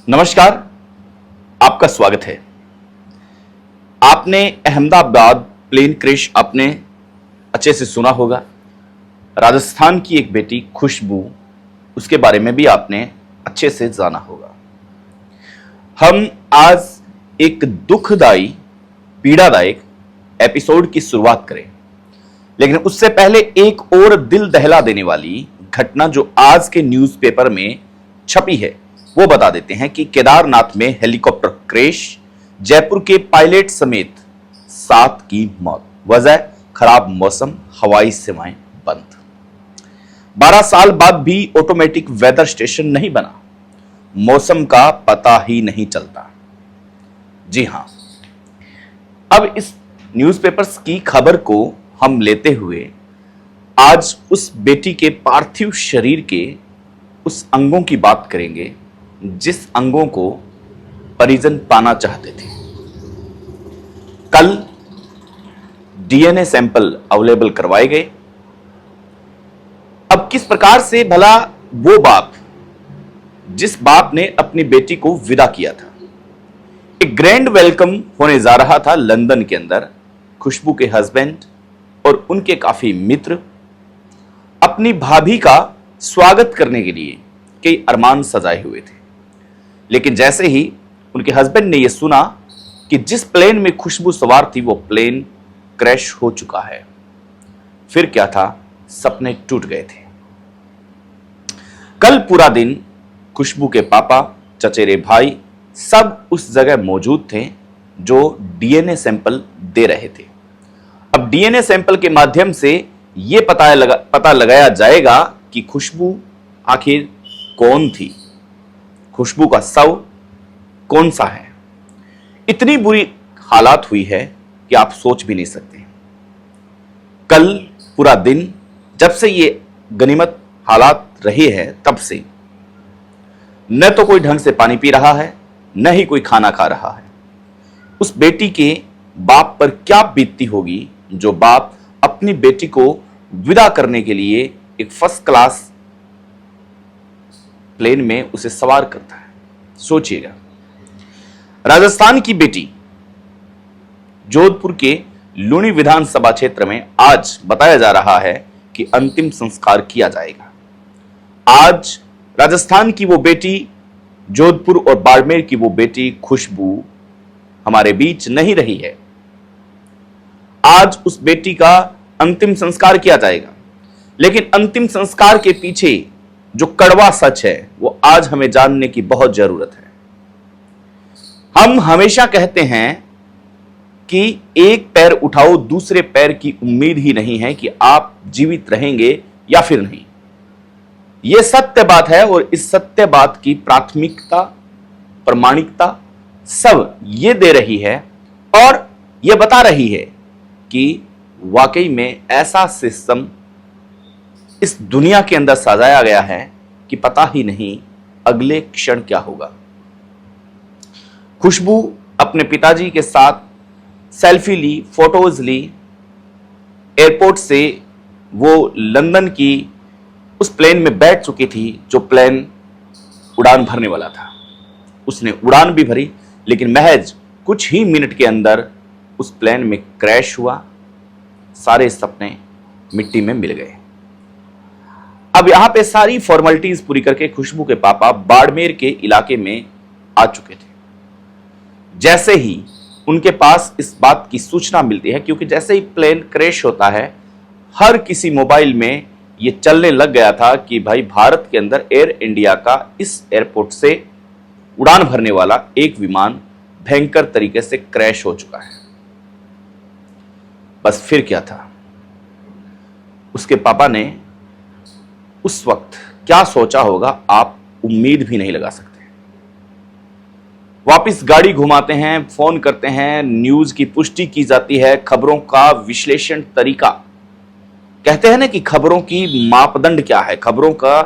नमस्कार, आपका स्वागत है। आपने अहमदाबाद प्लेन क्रैश आपने अच्छे से सुना होगा। राजस्थान की एक बेटी खुशबू, उसके बारे में भी आपने अच्छे से जाना होगा। हम आज एक दुखदाई, पीड़ादायक एपिसोड की शुरुआत करें, लेकिन उससे पहले एक और दिल दहला देने वाली घटना जो आज के न्यूज़पेपर में छपी है वो बता देते हैं कि केदारनाथ में हेलीकॉप्टर क्रैश, जयपुर के पायलट समेत 7 की मौत। वजह खराब मौसम, हवाई सेवाएं बंद। 12 साल बाद भी ऑटोमेटिक वेदर स्टेशन नहीं बना, मौसम का पता ही नहीं चलता। जी हां, अब इस न्यूज़पेपर्स की खबर को हम लेते हुए आज उस बेटी के पार्थिव शरीर के उस अंगों की बात करेंगे जिस अंगों को परिजन पाना चाहते थे। कल डीएनए सैंपल अवेलेबल करवाए गए। अब किस प्रकार से भला वो बाप, जिस बाप ने अपनी बेटी को विदा किया था, एक ग्रैंड वेलकम होने जा रहा था लंदन के अंदर। खुशबू के हस्बैंड और उनके काफी मित्र अपनी भाभी का स्वागत करने के लिए कई अरमान सजाए हुए थे, लेकिन जैसे ही उनके हस्बैंड ने यह सुना कि जिस प्लेन में खुशबू सवार थी वो प्लेन क्रैश हो चुका है, फिर क्या था, सपने टूट गए थे। कल पूरा दिन खुशबू के पापा, चचेरे भाई सब उस जगह मौजूद थे जो डीएनए सैंपल दे रहे थे। अब डीएनए सैंपल के माध्यम से यह पता लगाया जाएगा कि खुशबू आखिर कौन थी, खुशबू का शव कौन सा है। इतनी बुरी हालात हुई है कि आप सोच भी नहीं सकते। कल पूरा दिन जब से ये गनीमत हालात रहे हैं तब से न तो कोई ढंग से पानी पी रहा है, न ही कोई खाना खा रहा है। उस बेटी के बाप पर क्या बीतती होगी जो बाप अपनी बेटी को विदा करने के लिए एक फर्स्ट क्लास प्लेन में उसे सवार करता है। सोचिएगा, राजस्थान की बेटी जोधपुर के लूणी विधानसभा क्षेत्र में आज बताया जा रहा है कि अंतिम संस्कार किया जाएगा। आज राजस्थान की वो बेटी, जोधपुर और बाड़मेर की वो बेटी खुशबू हमारे बीच नहीं रही है। आज उस बेटी का अंतिम संस्कार किया जाएगा, लेकिन अंतिम संस्कार के पीछे जो कड़वा सच है वो आज हमें जानने की बहुत जरूरत है। हम हमेशा कहते हैं कि एक पैर उठाओ, दूसरे पैर की उम्मीद ही नहीं है कि आप जीवित रहेंगे या फिर नहीं। यह सत्य बात है और इस सत्य बात की प्राथमिकता, प्रामाणिकता सब ये दे रही है और यह बता रही है कि वाकई में ऐसा सिस्टम इस दुनिया के अंदर सजाया गया है कि पता ही नहीं अगले क्षण क्या होगा। खुशबू अपने पिताजी के साथ सेल्फी ली, फोटोज ली। एयरपोर्ट से वो लंदन की उस प्लेन में बैठ चुकी थी जो प्लेन उड़ान भरने वाला था। उसने उड़ान भी भरी, लेकिन महज कुछ ही मिनट के अंदर उस प्लेन में क्रैश हुआ। सारे सपने मिट्टी में मिल गए। अब यहां पे सारी फॉर्मेलिटीज पूरी करके खुशबू के पापा बाड़मेर के इलाके में आ चुके थे। जैसे ही उनके पास इस बात की सूचना मिलती है, क्योंकि जैसे ही प्लेन क्रैश होता है हर किसी मोबाइल में यह चलने लग गया था कि भाई भारत के अंदर एयर इंडिया का इस एयरपोर्ट से उड़ान भरने वाला एक विमान भयंकर तरीके से क्रैश हो चुका है। बस फिर क्या था, उसके पापा ने उस वक्त क्या सोचा होगा आप उम्मीद भी नहीं लगा सकते। वापस गाड़ी घुमाते हैं, फोन करते हैं, न्यूज की पुष्टि की जाती है, खबरों का विश्लेषण तरीका, कहते हैं ना कि खबरों की मापदंड क्या है, खबरों का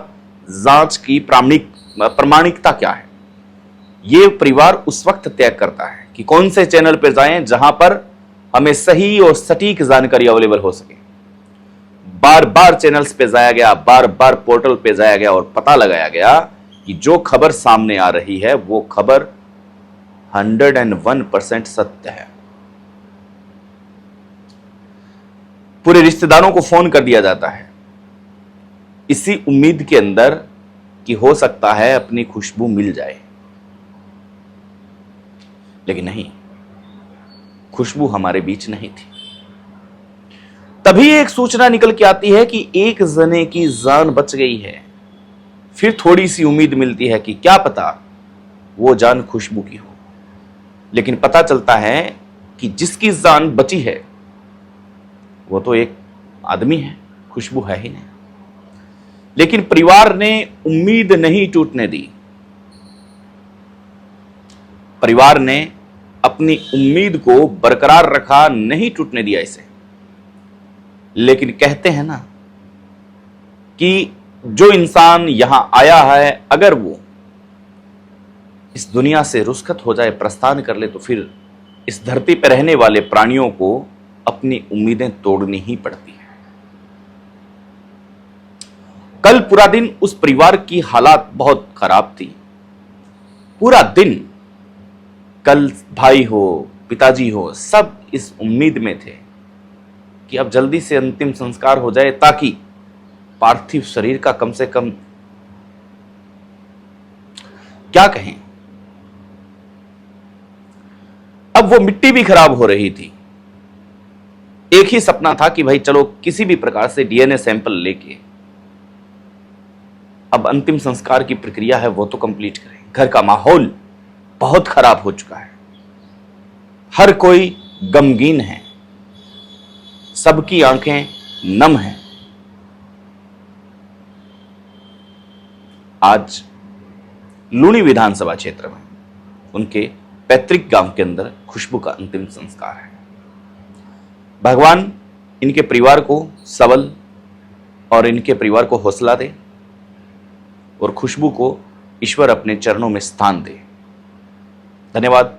जांच की प्रामाणिकता क्या है, ये परिवार उस वक्त तय करता है कि कौन से चैनल पर जाएं जहां पर हमें सही और सटीक जानकारी अवेलेबल हो सके। बार बार चैनल्स पे जाया गया, बार बार पोर्टल पे जाया गया और पता लगाया गया कि जो खबर सामने आ रही है वो खबर 101% सत्य है। पूरे रिश्तेदारों को फोन कर दिया जाता है इसी उम्मीद के अंदर कि हो सकता है अपनी खुशबू मिल जाए, लेकिन नहीं, खुशबू हमारे बीच नहीं थी। तभी एक सूचना निकल के आती है कि एक जने की जान बच गई है। फिर थोड़ी सी उम्मीद मिलती है कि क्या पता वो जान खुशबू की हो, लेकिन पता चलता है कि जिसकी जान बची है वो तो एक आदमी है, खुशबू है ही नहीं। लेकिन परिवार ने उम्मीद नहीं टूटने दी। परिवार ने अपनी उम्मीद को बरकरार रखा, नहीं टूटने दिया इसे। लेकिन कहते हैं ना कि जो इंसान यहां आया है, अगर वो इस दुनिया से रुखसत हो जाए, प्रस्थान कर ले, तो फिर इस धरती पर रहने वाले प्राणियों को अपनी उम्मीदें तोड़नी ही पड़ती है। कल पूरा दिन उस परिवार की हालात बहुत खराब थी। पूरा दिन कल भाई हो, पिताजी हो, सब इस उम्मीद में थे कि अब जल्दी से अंतिम संस्कार हो जाए ताकि पार्थिव शरीर का कम से कम, क्या कहें, अब वो मिट्टी भी खराब हो रही थी। एक ही सपना था कि भाई चलो किसी भी प्रकार से डीएनए सैंपल लेके अब अंतिम संस्कार की प्रक्रिया है वो तो कंप्लीट करें। घर का माहौल बहुत खराब हो चुका है, हर कोई गमगीन है, सबकी आंखें नम हैं। आज लूणी विधानसभा क्षेत्र में उनके पैतृक गांव के अंदर खुशबू का अंतिम संस्कार है। भगवान इनके परिवार को सबल और इनके परिवार को हौसला दे और खुशबू को ईश्वर अपने चरणों में स्थान दे। धन्यवाद।